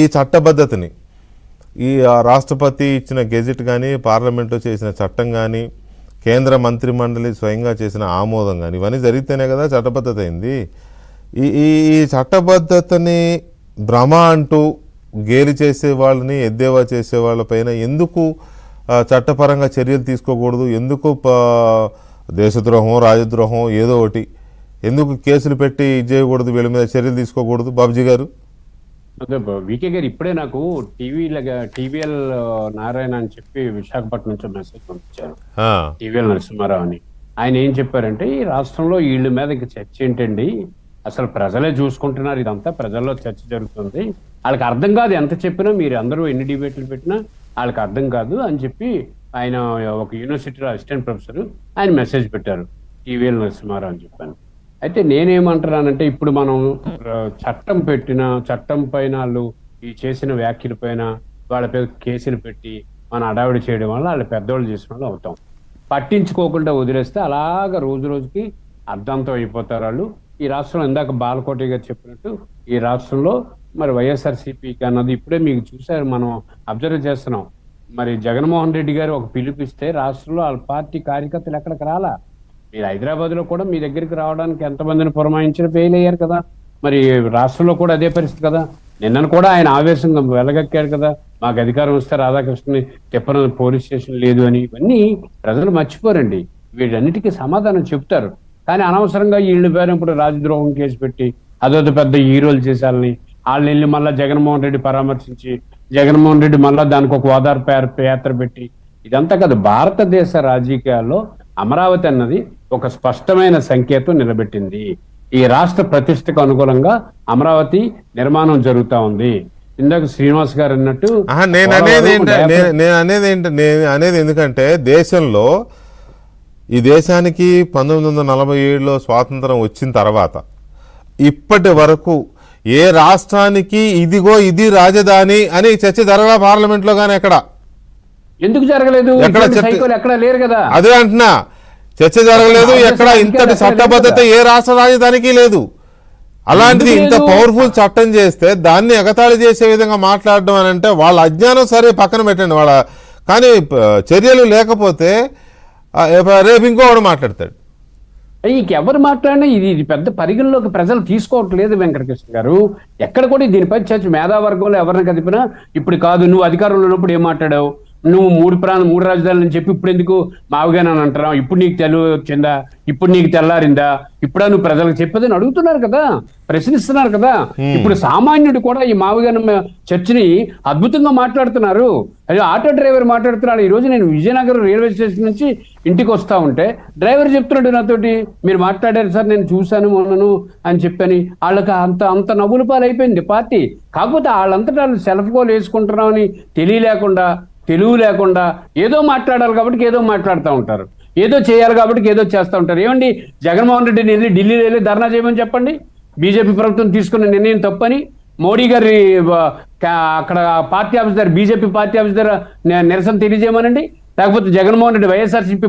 ఈ చట్టబద్ధతని ఈ రాష్ట్రపతి ఇచ్చిన గెజెట్ కానీ పార్లమెంట్లో చేసిన చట్టం కానీ కేంద్ర మంత్రిమండలి స్వయంగా చేసిన ఆమోదం కానీ ఇవన్నీ జరిగితేనే కదా చట్టబద్ధత అయింది. ఈ చట్టబద్ధతని భ్రమ అంటూ గేలి చేసే వాళ్ళని ఎద్దేవా చేసే వాళ్ళపైన ఎందుకు చట్టపరంగా చర్యలు తీసుకోకూడదు? ఎందుకు దేశద్రోహం రాజద్రోహం ఏదో ఒకటి ఎందుకు కేసులు పెట్టి ఇది చేయకూడదు? వీళ్ళ మీద చర్యలు తీసుకోకూడదు? బాబుజీ గారు, అదే వికే గారు ఇప్పుడే నాకు టీవీఎల్ నారాయణ అని చెప్పి విశాఖపట్నం నుంచి మెసేజ్ పంపించారు. టీవీఎల్ నరసింహారావు అని. ఆయన ఏం చెప్పారంటే, ఈ రాష్ట్రంలో వీళ్ళ మీద చర్చ ఏంటండి, అసలు ప్రజలే చూసుకుంటున్నారు, ఇదంతా ప్రజల్లో చర్చ జరుగుతుంది, వాళ్ళకి అర్థం కాదు, ఎంత చెప్పినా మీరు అందరూ ఎన్ని డిబేట్లు పెట్టినా వాళ్ళకి అర్థం కాదు అని చెప్పి ఆయన ఒక యూనివర్సిటీలో అసిస్టెంట్ ప్రొఫెసర్ ఆయన మెసేజ్ పెట్టారు, టీవీఎల్ నరసింహారావు అని చెప్పాను. అయితే నేనేమంటున్నానంటే, ఇప్పుడు మనం చట్టం పెట్టిన చట్టం పైన వాళ్ళు ఈ చేసిన వ్యాఖ్యల పైన వాళ్ళ పేరు కేసులు పెట్టి మన అడావిడి చేయడం వల్ల వాళ్ళు పెద్దవాళ్ళు చేసిన వాళ్ళు అవుతాం. పట్టించుకోకుండా వదిలేస్తే అలాగ రోజు రోజుకి అర్ధంతం అయిపోతారు వాళ్ళు. ఈ రాష్ట్రంలో ఇందాక బాలకోటి గారు చెప్పినట్టు ఈ రాష్ట్రంలో మరి వైఎస్ఆర్సీపీకి అన్నది ఇప్పుడే మీకు చూసారు, మనం అబ్జర్వ్ చేస్తున్నాం. మరి జగన్మోహన్ రెడ్డి గారు ఒక పిలిపిస్తే రాష్ట్రంలో వాళ్ళ పార్టీ కార్యకర్తలు ఎక్కడికి రాలా. మీరు హైదరాబాద్ లో కూడా మీ దగ్గరికి రావడానికి ఎంతమందిని పురమాయించిన ఫెయిల్ అయ్యారు కదా. మరి రాష్ట్రంలో కూడా అదే పరిస్థితి కదా. నిన్నను కూడా ఆయన ఆవేశంగా వెలగక్కాడు కదా, మాకు అధికారం వస్తే రాధాకృష్ణని తిప్పన పోలీస్ స్టేషన్ లేదు అని. ఇవన్నీ ప్రజలు మర్చిపోరండి, వీటన్నిటికీ సమాధానం చెప్తారు. కానీ అనవసరంగా వీళ్ళు పేరు ఇప్పుడు రాజద్రోహం కేసు పెట్టి అదొక పెద్ద హీరోలు చేశాలని వాళ్ళు వెళ్ళి మళ్ళీ జగన్మోహన్ రెడ్డి పరామర్శించి జగన్మోహన్ రెడ్డి మళ్ళీ దానికి ఒక ఓదార్పు యాత్ర పెట్టి ఇదంతా కదా. భారతదేశ రాజకీయాల్లో అమరావతి అన్నది ఒక స్పష్టమైన సంకేతం నిలబెట్టింది. ఈ రాష్ట్ర ప్రతిష్టకు అనుగుణంగా అమరావతి నిర్మాణం జరుగుతా ఉంది. ఇందాక శ్రీనివాస్ గారు అన్నట్టు నేను అనేది ఎందుకంటే దేశంలో ఈ దేశానికి 1947లో స్వాతంత్రం వచ్చిన తర్వాత ఇప్పటి వరకు ఏ రాష్ట్రానికి ఇదిగో ఇది రాజధాని అని చర్చ జరగల పార్లమెంట్లో కానీ ఎక్కడ ఎందుకు జరగలేదు? ఎక్కడ లేరు కదా. అదే అంటున్నా, చర్చ జరగలేదు ఎక్కడ. ఇంతటి చట్టబద్ధత ఏ రాష్ట్ర రాజధానికి లేదు. అలాంటిది ఇంత పవర్ఫుల్ చట్టం చేస్తే దాన్ని ఎగతాళి చేసే విధంగా మాట్లాడడం అని అంటే వాళ్ళ అజ్ఞానం సరే పక్కన పెట్టండి, వాళ్ళ కానీ చర్యలు లేకపోతే రేపు ఇంకోటి మాట్లాడతాడు. ఇంకెవరు మాట్లాడినా ఇది పెద్ద పరిగణలోకి ప్రజలు తీసుకోవట్లేదు వెంకటకృష్ణ గారు. ఎక్కడ కూడా దీనిపై చర్చ మేధావర్గంలో ఎవరిని కదిపినా ఇప్పుడు కాదు, నువ్వు అధికారంలో ఉన్నప్పుడు ఏం మాట్లాడావు, నువ్వు మూడు రాజధానులు అని చెప్పి ఇప్పుడు ఎందుకు మావుగానని అంటున్నావు, ఇప్పుడు నీకు తెలివి వచ్చిందా, ఇప్పుడు నీకు తెల్లారిందా, ఇప్పుడా నువ్వు ప్రజలకు చెప్పేదని అడుగుతున్నారు కదా, ప్రశ్నిస్తున్నారు కదా. ఇప్పుడు సామాన్యుడు కూడా ఈ మావుగాన చర్చని అద్భుతంగా మాట్లాడుతున్నారు. అదే ఆటో డ్రైవర్ మాట్లాడుతున్నాడు. ఈ రోజు నేను విజయనగరం రైల్వే స్టేషన్ నుంచి ఇంటికి వస్తా ఉంటే డ్రైవర్ చెప్తున్నాడు నాతోటి, మీరు మాట్లాడారు సార్, నేను చూశాను మొన్నను అని చెప్పని. వాళ్ళకి అంత నవ్వుల పాలు అయిపోయింది పార్టీ. కాకపోతే వాళ్ళంతటా వాళ్ళు సెల్ఫ్ గోల్ వేసుకుంటున్నామని తెలివి లేకుండా ఏదో మాట్లాడాలి కాబట్టి ఏదో మాట్లాడుతూ ఉంటారు, ఏదో చేయాలి కాబట్టి ఏదో చేస్తూ ఉంటారు. ఏమండి, జగన్మోహన్ రెడ్డిని వెళ్ళి ఢిల్లీలో వెళ్ళి ధర్నా చేయమని చెప్పండి, బీజేపీ ప్రభుత్వం తీసుకున్న నిర్ణయం తప్పని. మోడీ గారి అక్కడ పార్టీ ఆఫీస్ దగ్గర బీజేపీ పార్టీ ఆఫీస్ దగ్గర నిరసన తెలియజేయమనండి. లేకపోతే జగన్మోహన్ రెడ్డి వైఎస్ఆర్సీపీ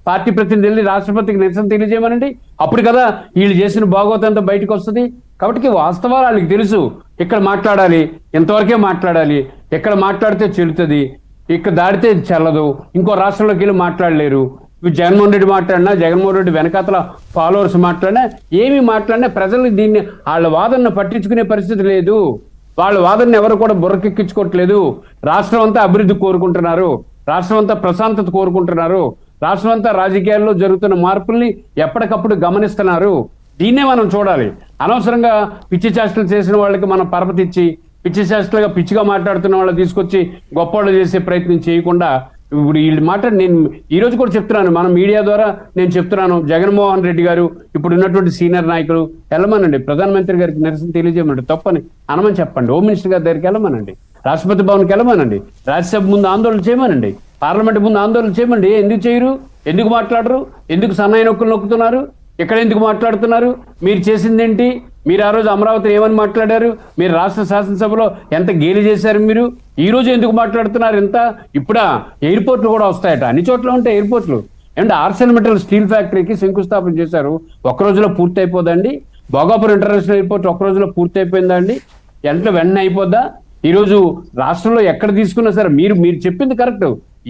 పార్టీ ప్రతినిధులు రాష్ట్రపతికి నిరసన తెలియజేయమనండి. అప్పుడు కదా వీళ్ళు చేసిన భాగవతంతో బయటకు వస్తుంది. కాబట్టి వాస్తవాలు వాళ్ళకి తెలుసు, ఇక్కడ మాట్లాడాలి, ఇంతవరకే మాట్లాడాలి, ఎక్కడ మాట్లాడితే చెల్లుతుంది, ఇక్కడ దాడితే చెల్లదు, ఇంకో రాష్ట్రంలోకి వెళ్ళి మాట్లాడలేరు. జగన్మోహన్ రెడ్డి మాట్లాడినా, జగన్మోహన్ రెడ్డి వెనకాతల ఫాలోవర్స్ మాట్లాడినా, ఏమి మాట్లాడినా ప్రజలు దీన్ని వాళ్ళ వాదనను పట్టించుకునే పరిస్థితి లేదు. వాళ్ళ వాదనను ఎవరు కూడా బుర్రకెక్కించుకోవట్లేదు. రాష్ట్రం అంతా అభివృద్ధి కోరుకుంటున్నారు, రాష్ట్రం అంతా ప్రశాంతత కోరుకుంటున్నారు, రాష్ట్రం అంతా రాజకీయాల్లో జరుగుతున్న మార్పుల్ని ఎప్పటికప్పుడు గమనిస్తున్నారు. దీన్నే మనం చూడాలి. అనవసరంగా పిచ్చి చేష్టలు చేసిన వాళ్ళకి మనం పరపతిచ్చి పిచ్చి చేష్టలుగా పిచ్చిగా మాట్లాడుతున్న వాళ్ళు తీసుకొచ్చి గొప్పవాళ్ళు చేసే ప్రయత్నం చేయకుండా ఇప్పుడు వీళ్ళు నేను ఈ రోజు కూడా చెప్తున్నాను, మన మీడియా ద్వారా నేను చెప్తున్నాను, జగన్మోహన్ రెడ్డి గారు ఇప్పుడు ఉన్నటువంటి సీనియర్ నాయకులు వెళ్ళమనండి, ప్రధానమంత్రి గారికి నిరసన తెలియజేయమనండి, తప్పని అనమని చెప్పండి, హోమ్ మినిస్టర్ గారి దగ్గరికి వెళ్ళమనండి, రాష్ట్రపతి భవన్కి వెళ్ళమనండి, రాజ్యసభ ముందు ఆందోళన చేయమనండి, పార్లమెంట్ ముందు ఆందోళన చేయమండి. ఎందుకు చేయరు? ఎందుకు మాట్లాడరు? ఎందుకు సన్నాయి నొక్కులు నొక్కుతున్నారు? ఇక్కడ ఎందుకు మాట్లాడుతున్నారు? మీరు చేసిందేంటి? మీరు ఆ రోజు అమరావతిని ఏమని మాట్లాడారు? మీరు రాష్ట్ర శాసనసభలో ఎంత గేలి చేశారు? మీరు ఈ రోజు ఎందుకు మాట్లాడుతున్నారు? ఎంత ఇప్పుడా ఎయిర్పోర్ట్లు కూడా వస్తాయట, అన్ని చోట్ల ఉంటాయి ఎయిర్పోర్ట్లు. ఏమంటే ఆర్సెల్మెటల్ స్టీల్ ఫ్యాక్టరీకి శంకుస్థాపన చేశారు, ఒక్క రోజులో పూర్తి అయిపోదండి. భోగాపురం ఇంటర్నేషనల్ ఎయిర్పోర్ట్ ఒక్క రోజులో పూర్తి అయిపోయిందా అండి? వెంటనే అయిపోద్దా? ఈరోజు రాష్ట్రంలో ఎక్కడ తీసుకున్నా సరే మీరు చెప్పింది కరెక్ట్.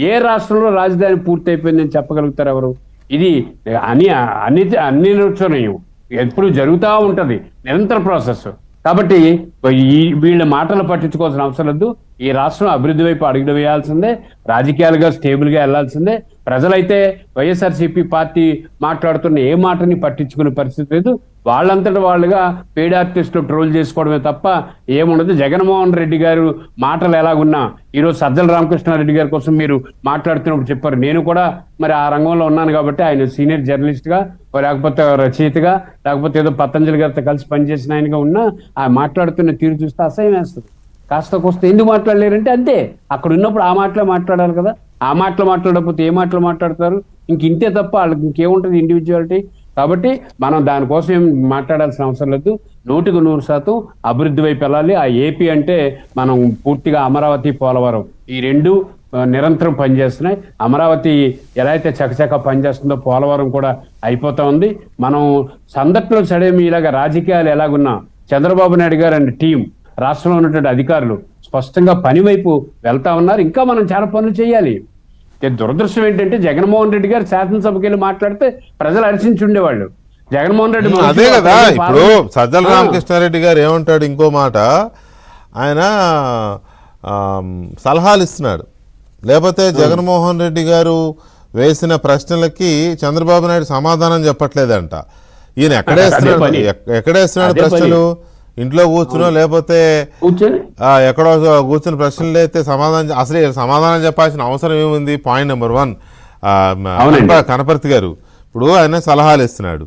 ఏ రాష్ట్రంలో రాజధాని పూర్తి అయిపోయిందని చెప్పగలుగుతారు ఎవరు? ఇది అన్ని అన్ని నిల్చోనయం ఎప్పుడు జరుగుతూ ఉంటది, నిరంతర ప్రాసెస్. కాబట్టి వీళ్ళ మాటలు పట్టించుకోవాల్సిన అవసరం లేదు. ఈ రాష్ట్రం అభివృద్ధి వైపు అడుగులు వేయాల్సిందే, రాజకీయాలుగా స్టేబుల్ గా వెళ్లాల్సిందే. ప్రజలైతే వైఎస్ఆర్సీపీ పార్టీ మాట్లాడుతున్న ఏ మాటని పట్టించుకునే పరిస్థితి లేదు. వాళ్ళంతటి వాళ్ళుగా పేడ్ ఆర్టిస్టులు ట్రోల్ చేసుకోవడమే తప్ప ఏముండదు. జగన్మోహన్ రెడ్డి గారు మాటలు ఎలాగున్నా ఈరోజు సజ్జల రామకృష్ణారెడ్డి గారి కోసం మీరు మాట్లాడుతున్నప్పుడు చెప్పారు. నేను కూడా మరి ఆ రంగంలో ఉన్నాను కాబట్టి, ఆయన సీనియర్ జర్నలిస్ట్ గా లేకపోతే రచయితగా లేకపోతే ఏదో పతంజలి గారితో కలిసి పనిచేసిన ఆయనగా ఉన్నా ఆ మాట్లాడుతున్న తీరు చూస్తే అసహ్యం వేస్తుంది. కాస్త కోస్త ఎందుకు మాట్లాడలేరంటే అంతే, అక్కడ ఉన్నప్పుడు ఆ మాటలే మాట్లాడాలి కదా. ఆ మాటలు మాట్లాడకపోతే ఏ మాటలు మాట్లాడతారు? ఇంతే తప్ప వాళ్ళకి ఇంకేముంటుంది ఇండివిజువాలిటీ. కాబట్టి మనం దానికోసం ఏం మాట్లాడాల్సిన అవసరం లేదు. 100% అభివృద్ధి వైపు వెళ్ళాలి. ఆ ఏపీ అంటే మనం పూర్తిగా అమరావతి, పోలవరం ఈ రెండు నిరంతరం పనిచేస్తున్నాయి. అమరావతి ఎలా అయితే చకచక పనిచేస్తుందో పోలవరం కూడా అయిపోతా ఉంది. మనం సందట్లో సడేమి ఇలాగ రాజకీయాలు ఎలాగున్నా చంద్రబాబు నాయుడు గారు అండ్ టీం, రాష్ట్రంలో ఉన్నటువంటి అధికారులు స్పష్టంగా పని వైపు వెళ్తా ఉన్నారు. ఇంకా మనం చాలా పనులు చేయాలి. దురదృష్టం ఏంటంటే జగన్మోహన్ రెడ్డి గారు శాసనసభకి వెళ్ళి మాట్లాడితే ప్రజలు హర్షించి ఉండేవాళ్ళు. జగన్మోహన్ రెడ్డి అదే కదా. ఇప్పుడు సజ్జల రామకృష్ణారెడ్డి గారు ఏమంటాడు, ఇంకో మాట ఆయన సలహాలు ఇస్తున్నాడు. లేకపోతే జగన్మోహన్ రెడ్డి గారు వేసిన ప్రశ్నలకి చంద్రబాబు నాయుడు సమాధానం చెప్పట్లేదంట. ఈయన ఎక్కడేస్తున్నాడు ప్రశ్నలు? ఇంట్లో కూర్చునో లేకపోతే ఎక్కడో కూర్చుని ప్రశ్నలు అయితే అసలు సమాధానం చెప్పాల్సిన అవసరం ఏముంది? పాయింట్ నెంబర్ 1 కనపర్తి గారు ఇప్పుడు ఆయన సలహాలు ఇస్తున్నాడు.